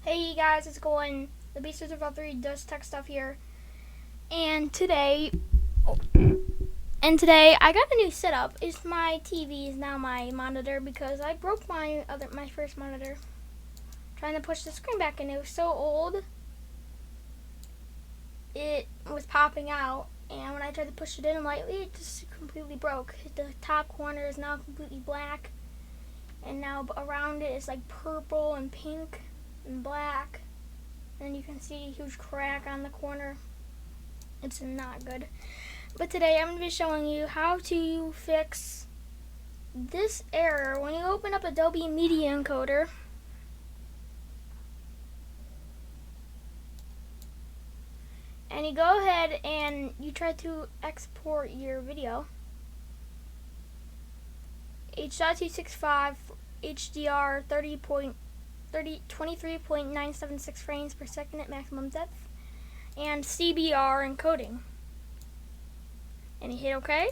Hey guys, it's going. The Beast of 3 does tech stuff here, and today I got a new setup. It's my TV is now my monitor because I broke my first monitor trying to push the screen back, and it was so old it was popping out. And when I tried to push it in lightly, it just completely broke. The top corner is now completely black, and now around it is like purple and pink and black. And you can see a huge crack on the corner. It's not good. But today I'm going to be showing you how to fix this error when you open up Adobe Media Encoder. And you go ahead and you try to export your video. H.265 HDR 23.976 frames per second at maximum depth, and CBR encoding. And you hit OK.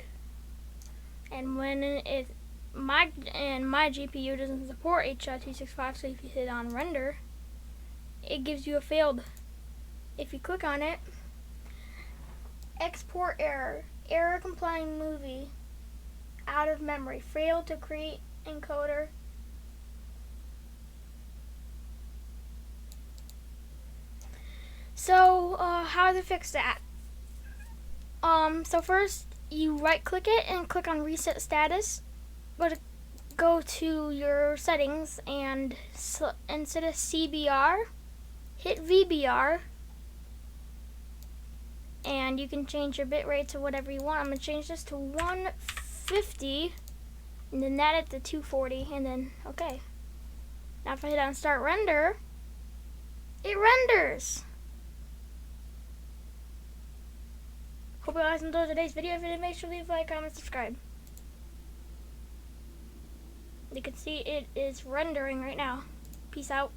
And when my GPU doesn't support H.265, so if you hit on render, it gives you a failed. If you click on it, export error complying movie out of memory, failed to create encoder. So, how to fix that? So first, you right-click it and click on Reset Status. Go to your settings and instead of CBR, hit VBR, and you can change your bitrate to whatever you want. I'm gonna change this to 150, and then that at the 240, and then okay. Now if I hit on Start Render, it renders. Hope you guys enjoyed today's video. If you did, make sure to leave a like, comment, subscribe. You can see it is rendering right now. Peace out.